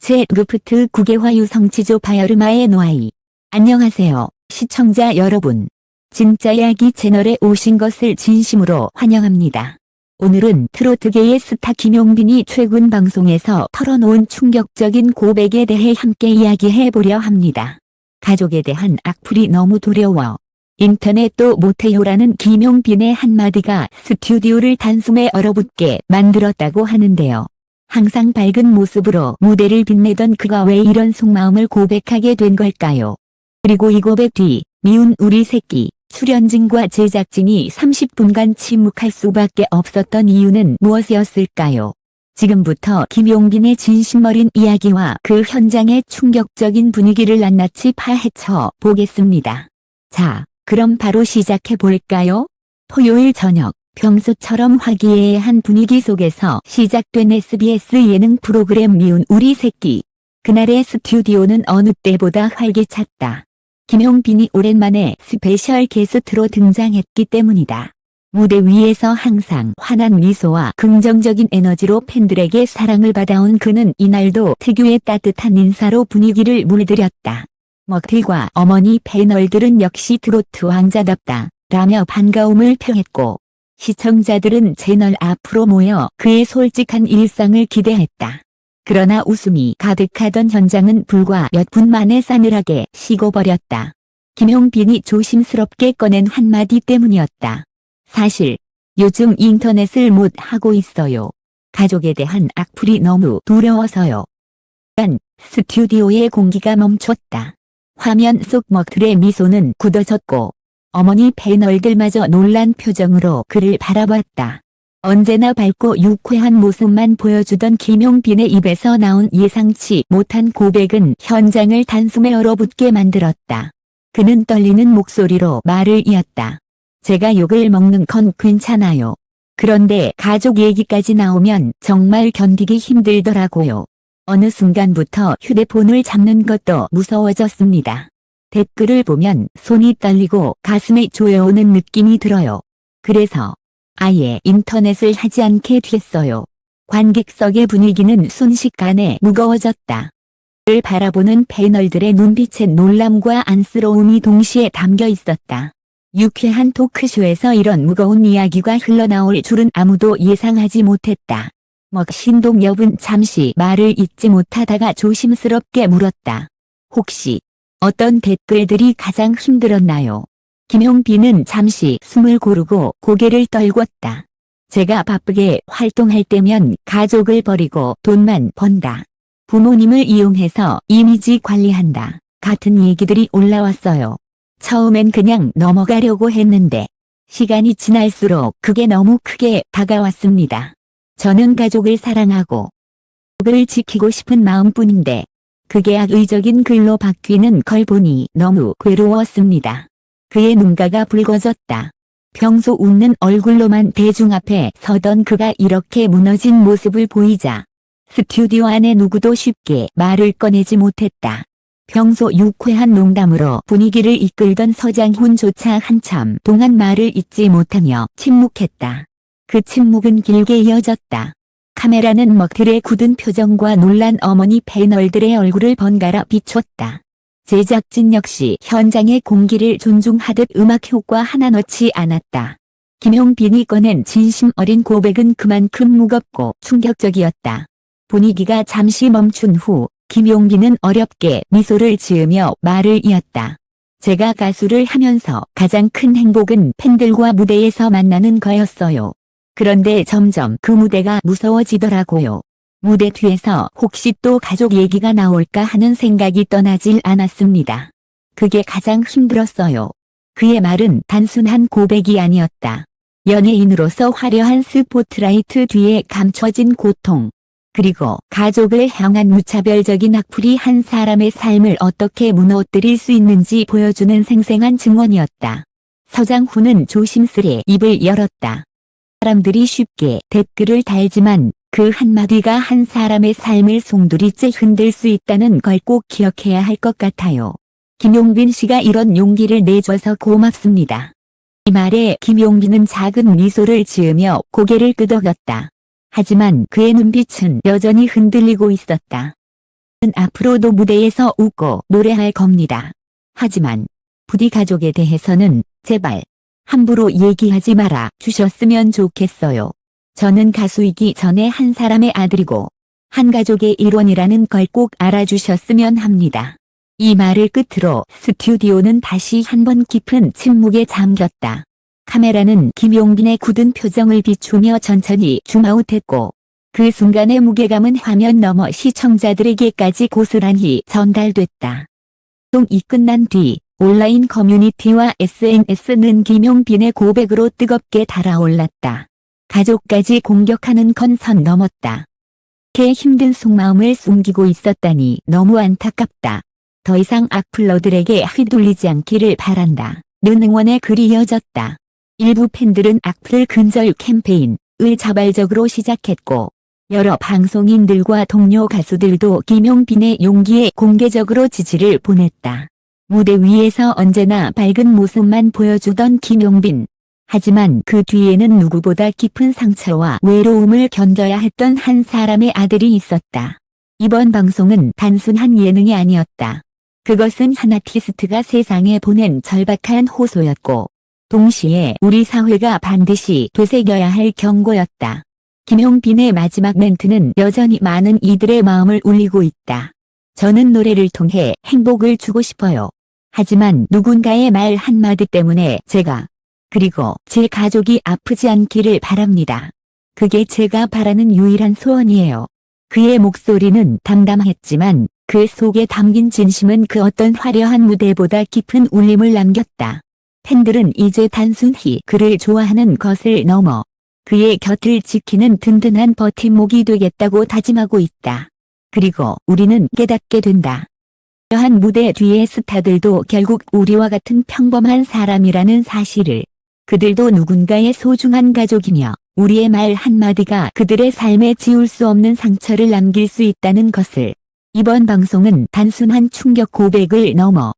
제 루프트 국외화 유성치조 바이오르마의 노아이. 안녕하세요, 시청자 여러분. 진짜 이야기 채널에 오신 것을 진심으로 환영합니다. 오늘은 트로트계의 스타 김용빈이 최근 방송에서 털어놓은 충격적인 고백에 대해 함께 이야기해보려 합니다. 가족에 대한 악플이 너무 두려워 인터넷도 못해요라는 김용빈의 한마디가 스튜디오를 단숨에 얼어붙게 만들었다고 하는데요. 항상 밝은 모습으로 무대를 빛내던 그가 왜 이런 속마음을 고백하게 된 걸까요? 그리고 이 고백 뒤 미운 우리 새끼 출연진과 제작진이 30분간 침묵할 수밖에 없었던 이유는 무엇이었을까요? 지금부터 김용빈의 진심 어린 이야기와 그 현장의 충격적인 분위기를 낱낱이 파헤쳐 보겠습니다. 자, 그럼 바로 시작해 볼까요? 토요일 저녁, 평소처럼 화기애애한 분위기 속에서 시작된 SBS 예능 프로그램 미운 우리 새끼. 그날의 스튜디오는 어느 때보다 활기찼다. 김용빈이 오랜만에 스페셜 게스트로 등장했기 때문이다. 무대 위에서 항상 환한 미소와 긍정적인 에너지로 팬들에게 사랑을 받아온 그는 이날도 특유의 따뜻한 인사로 분위기를 물들였다. 먹튀과 어머니 패널들은 역시 트로트 왕자답다 라며 반가움을 표했고, 시청자들은 채널 앞으로 모여 그의 솔직한 일상을 기대했다. 그러나 웃음이 가득하던 현장은 불과 몇 분 만에 싸늘하게 식어버렸다. 김용빈이 조심스럽게 꺼낸 한마디 때문이었다. 사실 요즘 인터넷을 못 하고 있어요. 가족에 대한 악플이 너무 두려워서요. 단 스튜디오의 공기가 멈췄다. 화면 속 먹들의 미소는 굳어졌고 어머니 패널들마저 놀란 표정으로 그를 바라봤다. 언제나 밝고 유쾌한 모습만 보여주던 김용빈의 입에서 나온 예상치 못한 고백은 현장을 단숨에 얼어붙게 만들었다. 그는 떨리는 목소리로 말을 이었다. 제가 욕을 먹는 건 괜찮아요. 그런데 가족 얘기까지 나오면 정말 견디기 힘들더라고요. 어느 순간부터 휴대폰을 잡는 것도 무서워졌습니다. 댓글을 보면 손이 떨리고 가슴이 조여오는 느낌이 들어요. 그래서 아예 인터넷을 하지 않게 됐어요. 관객석의 분위기는 순식간에 무거워졌다. 그를 바라보는 패널들의 눈빛엔 놀람과 안쓰러움이 동시에 담겨 있었다. 유쾌한 토크쇼에서 이런 무거운 이야기가 흘러나올 줄은 아무도 예상하지 못했다. 신동엽은 잠시 말을 잇지 못하다가 조심스럽게 물었다. 혹시 어떤 댓글들이 가장 힘들었나요? 김용빈은 잠시 숨을 고르고 고개를 떨궜다. 제가 바쁘게 활동할 때면 가족을 버리고 돈만 번다. 부모님을 이용해서 이미지 관리한다. 같은 얘기들이 올라왔어요. 처음엔 그냥 넘어가려고 했는데 시간이 지날수록 그게 너무 크게 다가왔습니다. 저는 가족을 사랑하고 가족을 지키고 싶은 마음뿐인데 그게 악의적인 글로 바뀌는 걸 보니 너무 괴로웠습니다. 그의 눈가가 붉어졌다. 평소 웃는 얼굴로만 대중 앞에 서던 그가 이렇게 무너진 모습을 보이자 스튜디오 안에 누구도 쉽게 말을 꺼내지 못했다. 평소 유쾌한 농담으로 분위기를 이끌던 서장훈조차 한참 동안 말을 잇지 못하며 침묵했다. 그 침묵은 길게 이어졌다. 카메라는 먹들의 굳은 표정과 놀란 어머니 패널들의 얼굴을 번갈아 비췄다. 제작진 역시 현장의 공기를 존중하듯 음악 효과 하나 넣지 않았다. 김용빈이 꺼낸 진심 어린 고백은 그만큼 무겁고 충격적이었다. 분위기가 잠시 멈춘 후 김용빈은 어렵게 미소를 지으며 말을 이었다. 제가 가수를 하면서 가장 큰 행복은 팬들과 무대에서 만나는 거였어요. 그런데 점점 그 무대가 무서워지더라고요. 무대 뒤에서 혹시 또 가족 얘기가 나올까 하는 생각이 떠나질 않았습니다. 그게 가장 힘들었어요. 그의 말은 단순한 고백이 아니었다. 연예인으로서 화려한 스포트라이트 뒤에 감춰진 고통, 그리고 가족을 향한 무차별적인 악플이 한 사람의 삶을 어떻게 무너뜨릴 수 있는지 보여주는 생생한 증언이었다. 서장훈은 조심스레 입을 열었다. 사람들이 쉽게 댓글을 달지만 그 한마디가 한 사람의 삶을 송두리째 흔들 수 있다는 걸 꼭 기억해야 할 것 같아요. 김용빈 씨가 이런 용기를 내줘서 고맙습니다. 이 말에 김용빈은 작은 미소를 지으며 고개를 끄덕였다. 하지만 그의 눈빛은 여전히 흔들리고 있었다. 앞으로도 무대에서 웃고 노래할 겁니다. 하지만 부디 가족에 대해서는 제발 함부로 얘기하지 말아 주셨으면 좋겠어요. 저는 가수이기 전에 한 사람의 아들이고 한 가족의 일원이라는 걸 꼭 알아주셨으면 합니다. 이 말을 끝으로 스튜디오는 다시 한번 깊은 침묵에 잠겼다. 카메라는 김용빈의 굳은 표정을 비추며 천천히 줌아웃했고 그 순간의 무게감은 화면 너머 시청자들에게까지 고스란히 전달됐다. 방송이 끝난 뒤 온라인 커뮤니티와 SNS는 김용빈의 고백으로 뜨겁게 달아올랐다. 가족까지 공격하는 건 선 넘었다. 그의 힘든 속마음을 숨기고 있었다니 너무 안타깝다. 더 이상 악플러들에게 휘둘리지 않기를 바란다. 는 응원의 글이 이어졌다. 일부 팬들은 악플 근절 캠페인을 자발적으로 시작했고 여러 방송인들과 동료 가수들도 김용빈의 용기에 공개적으로 지지를 보냈다. 무대 위에서 언제나 밝은 모습만 보여주던 김용빈. 하지만 그 뒤에는 누구보다 깊은 상처와 외로움을 견뎌야 했던 한 사람의 아들이 있었다. 이번 방송은 단순한 예능이 아니었다. 그것은 한 아티스트가 세상에 보낸 절박한 호소였고 동시에 우리 사회가 반드시 되새겨야 할 경고였다. 김용빈의 마지막 멘트는 여전히 많은 이들의 마음을 울리고 있다. 저는 노래를 통해 행복을 주고 싶어요. 하지만 누군가의 말 한마디 때문에 제가 그리고 제 가족이 아프지 않기를 바랍니다. 그게 제가 바라는 유일한 소원이에요. 그의 목소리는 담담했지만 그 속에 담긴 진심은 그 어떤 화려한 무대보다 깊은 울림을 남겼다. 팬들은 이제 단순히 그를 좋아하는 것을 넘어 그의 곁을 지키는 든든한 버팀목이 되겠다고 다짐하고 있다. 그리고 우리는 깨닫게 된다. 화려한 무대 뒤의 스타들도 결국 우리와 같은 평범한 사람이라는 사실을. 그들도 누군가의 소중한 가족이며 우리의 말 한마디가 그들의 삶에 지울 수 없는 상처를 남길 수 있다는 것을. 이번 방송은 단순한 충격 고백을 넘어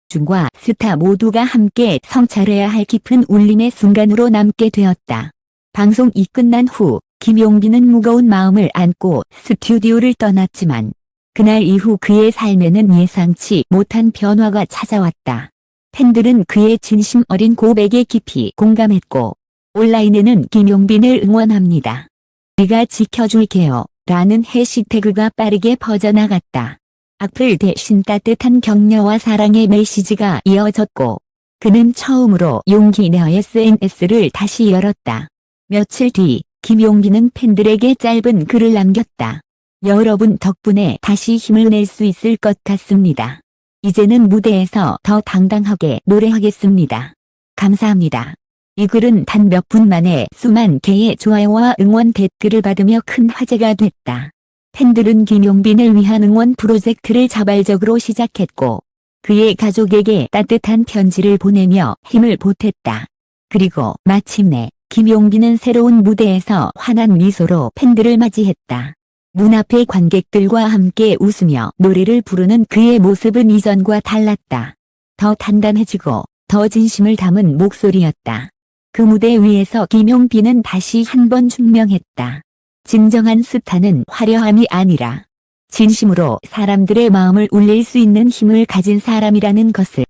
중과 스타 모두가 함께 성찰해야 할 깊은 울림의 순간으로 남게 되었다. 방송이 끝난 후 김용빈은 무거운 마음을 안고 스튜디오를 떠났지만 그날 이후 그의 삶에는 예상치 못한 변화가 찾아왔다. 팬들은 그의 진심 어린 고백에 깊이 공감했고 온라인에는 김용빈을 응원합니다. 우리가 지켜줄게요 라는 해시태그가 빠르게 퍼져나갔다. 악플 대신 따뜻한 격려와 사랑의 메시지가 이어졌고 그는 처음으로 용기 내어 SNS를 다시 열었다. 며칠 뒤 김용빈은 팬들에게 짧은 글을 남겼다. 여러분 덕분에 다시 힘을 낼 수 있을 것 같습니다. 이제는 무대에서 더 당당하게 노래하겠습니다. 감사합니다. 이 글은 단 몇 분 만에 수만 개의 좋아요와 응원 댓글을 받으며 큰 화제가 됐다. 팬들은 김용빈을 위한 응원 프로젝트를 자발적으로 시작했고 그의 가족에게 따뜻한 편지를 보내며 힘을 보탰다. 그리고 마침내 김용빈은 새로운 무대에서 환한 미소로 팬들을 맞이했다. 눈앞의 관객들과 함께 웃으며 노래를 부르는 그의 모습은 이전과 달랐다. 더 단단해지고 더 진심을 담은 목소리였다. 그 무대 위에서 김용빈은 다시 한번 증명했다. 진정한 스타는 화려함이 아니라 진심으로 사람들의 마음을 울릴 수 있는 힘을 가진 사람이라는 것을.